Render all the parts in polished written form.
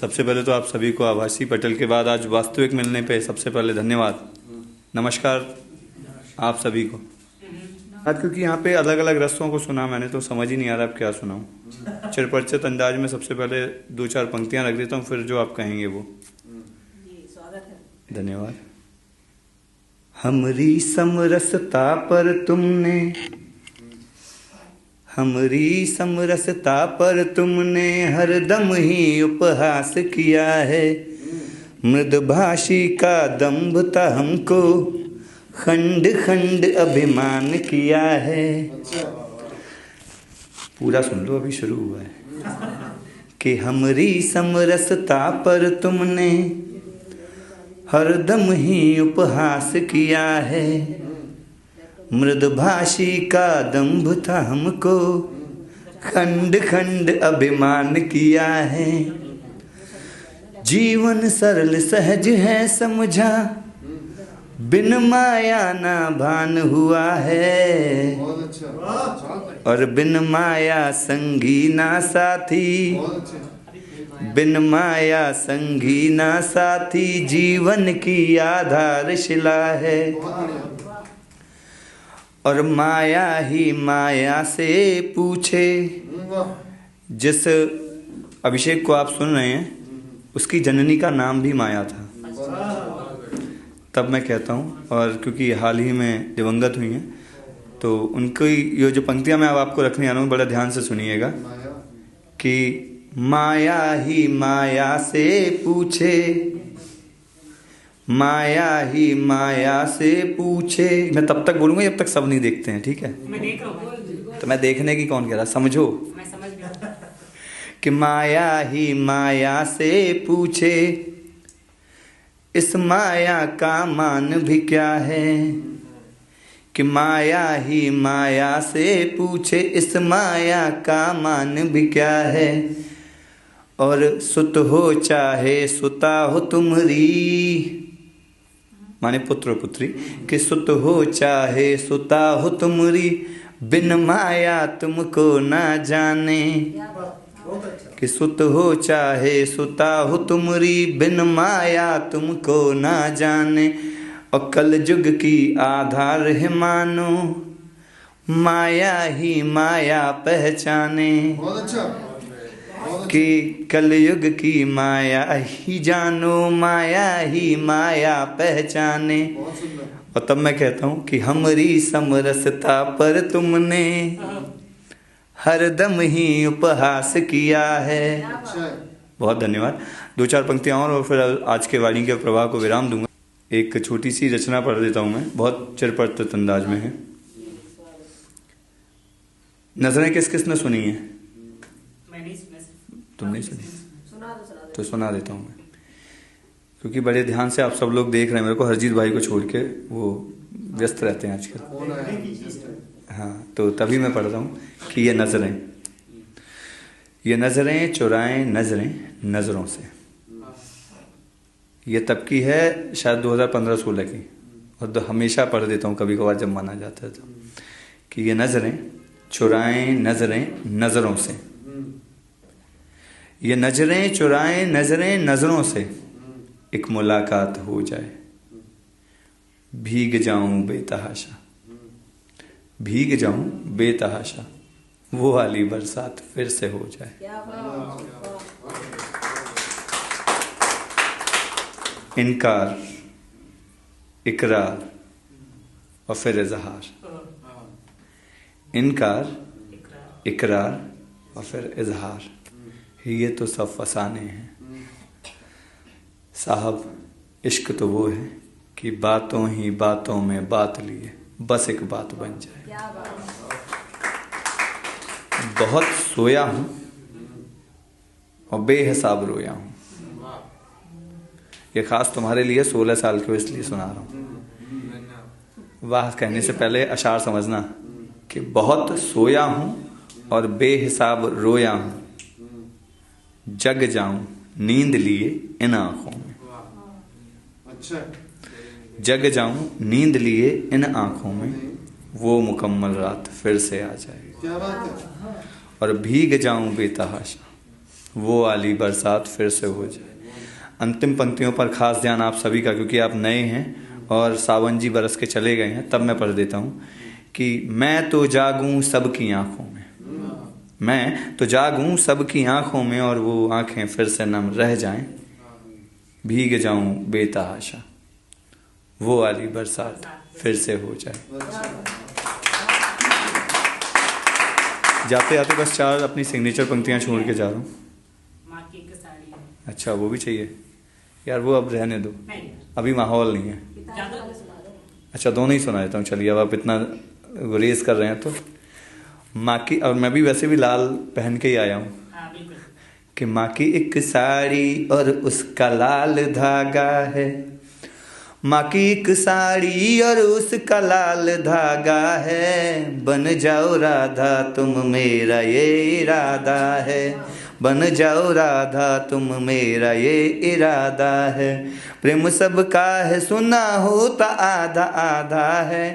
सबसे पहले तो आप सभी को आभासी पटल के बाद आज वास्तविक मिलने पे सबसे पहले धन्यवाद, नमस्कार आप सभी को। आज क्योंकि यहाँ पे अलग अलग रस्तों को सुना मैंने तो समझ ही नहीं आ रहा अब क्या सुनाऊँ। चिरपरिचित अंदाज में सबसे पहले दो चार पंक्तियाँ रख देता हूँ, फिर जो आप कहेंगे वो। धन्यवाद। हमरी समरसता पर तुमने, हमरी समरसता पर तुमने हरदम ही उपहास किया है। मृदभाषी का दंभ था हमको खंड खंड अभिमान किया है। पूरा सुन लो, अभी शुरू हुआ है। कि हमरी समरसता पर तुमने हरदम ही उपहास किया है। मृदभाषी का दंभ था हमको खंड खंड अभिमान किया है। जीवन सरल सहज है समझा, बिन माया ना भान हुआ है। और बिन माया संगी ना साथी, बिन माया संगी ना साथी जीवन की आधारशिला है। और माया ही माया से पूछे, जिस अभिषेक को आप सुन रहे हैं उसकी जननी का नाम भी माया था, तब मैं कहता हूँ। और क्योंकि हाल ही में दिवंगत हुई हैं तो उनकी ये जो पंक्तियाँ मैं अब आपको रखने आ रहा हूँ बड़ा ध्यान से सुनिएगा। कि माया ही माया से पूछे, माया ही माया से पूछे। मैं तब तक बोलूँगा जब तक सब नहीं देखते हैं, ठीक है? मैं देख रहा हूँ। तो मैं देखने की कौन कह रहा, समझो। मैं समझ गया। कि माया ही माया से पूछे, इस माया का मान भी क्या है। कि माया ही माया से पूछे, इस माया का मान भी क्या है। और सुत हो चाहे सुता हो तुमरी, माने पुत्र पुत्री। कि सुत हो चाहे सुता हो तुमरी, बिन माया तुमको ना जाने। कि सुत हो चाहे सुता हो तुमरी, बिन माया तुमको ना जाने। और कल युग की आधार है मानो, माया ही माया पहचाने। कि कलयुग की माया ही जानो, माया ही माया पहचाने। और तब मैं कहता हूँ कि हमरी समरसता पर तुमने हरदम ही उपहास किया है। बहुत धन्यवाद। दो चार पंक्तियाँ और फिर आज के वाणी के प्रवाह को विराम दूंगा। एक छोटी सी रचना पढ़ देता हूँ मैं, बहुत चिरपरिचित अंदाज में है। नजरें किस किस ने सुनी है? तुमने सुनी? तो सुना देता हूँ मैं, क्योंकि बड़े ध्यान से आप सब लोग देख रहे हैं मेरे को। हरजीत भाई को छोड़ के वो व्यस्त रहते हैं आजकल। हाँ, तो तभी मैं पढ़ रहा हूँ कि ये नज़रें चुराएं नज़रें नज़रों से। ये तब की है शायद 2015-16 की, और तो हमेशा पढ़ देता हूँ कभी कभार जब माना जाता है तो। कि ये नज़रें चुराएं नज़रें नज़रों से, ये नजरें चुराएं नजरें नजरों से। एक मुलाकात हो जाए, भीग जाऊं बेतहाशा, भीग जाऊं बेतहाशा, वो वाली बरसात फिर से हो जाए। इनकार, इकरार और फिर इजहार। इनकार, इकरार और फिर इजहार, ये तो सब फसाने हैं साहब। इश्क तो वो है कि बातों ही बातों में बात लिए बस एक बात बन जाए। बहुत सोया हूं और बेहिसाब रोया हूं। ये खास तुम्हारे लिए 16 साल के, इसलिए सुना रहा हूं। वाह कहने से पहले अशार समझना कि बहुत सोया हूं और बेहिसाब रोया हूं। जग जाऊं नींद लिए इन आंखों में। जग जाऊं नींद लिए इन आंखों में, वो मुकम्मल रात फिर से आ जाए। और भीग जाऊं बेतहाशा, वो वाली बरसात फिर से हो जाए। अंतिम पंक्तियों पर खास ध्यान आप सभी का, क्योंकि आप नए हैं और सावन जी बरस के चले गए हैं, तब मैं पढ़ देता हूँ कि मैं तो जागूं सबकी आंखों में, मैं तो जागूं सबकी आंखों में, और वो आंखें फिर से नम रह जाएं, भीग जाऊं बेतहाशा, वो वाली बरसात फिर से हो जाए। जाते जाते बस 4 अपनी सिग्नेचर पंक्तियां छोड़ के जा रहा हूँ। माँ की एक साड़ी है। अच्छा, वो भी चाहिए यार, वो अब रहने दो, नहीं, अभी माहौल नहीं है। ज्यादा अच्छा, दोनों ही सुना देता हूँ, चलिए। अब आप इतना रेस कर रहे हैं तो माँ की, और मैं भी वैसे भी लाल पहन के ही आया हूँ, हाँ बिल्कुल। कि माँ की एक साड़ी और उसका लाल धागा है, माँ की एक साड़ी और उसका लाल धागा है, बन जाओ राधा तुम मेरा ये इरादा है, बन जाओ राधा तुम मेरा ये इरादा है, प्रेम सबका है सुना होता आधा आधा है,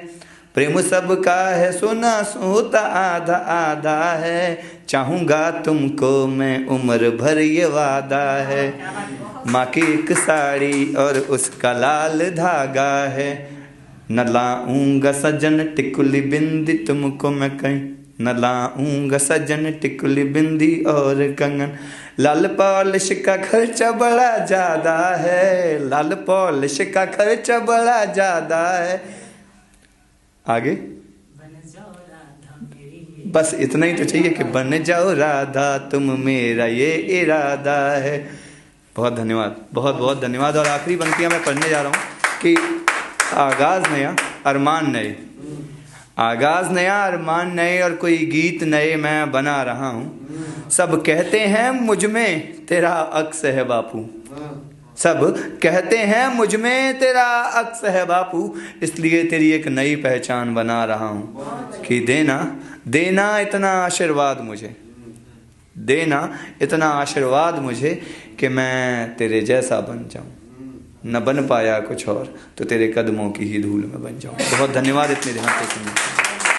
प्रेम सबका है सुना होता आधा आधा है, चाहूँगा तुमको मैं उम्र भर ये वादा है, माँ की एक साड़ी और उसका लाल धागा है, न लाऊंगा सजन टिकुली बिंदी तुमको मैं कहीं, न लाऊंगा सजन टिकुली बिंदी और कंगन, लाल पॉलिश का खर्चा बड़ा ज्यादा है, लाल पॉलिश का खर्चा बड़ा ज्यादा है। आगे बन जाओ राधा मेरी। बस इतना ही तो चाहिए कि बन जाओ राधा तुम मेरा ये इरादा है। बहुत धन्यवाद, बहुत बहुत धन्यवाद। और आखिरी पंक्तियां मैं पढ़ने जा रहा हूँ कि आगाज नया अरमान नए, आगाज नया अरमान नए, और कोई गीत नए मैं बना रहा हूँ, सब कहते हैं मुझ में तेरा अक्स है बापू, सब कहते हैं मुझ में तेरा अक्स है बापू, इसलिए तेरी एक नई पहचान बना रहा हूँ कि देना देना इतना आशीर्वाद मुझे, देना इतना आशीर्वाद मुझे कि मैं तेरे जैसा बन जाऊं, न बन पाया कुछ और तो तेरे कदमों की ही धूल में बन जाऊं। बहुत धन्यवाद इतने ध्यान से सुनने के लिए।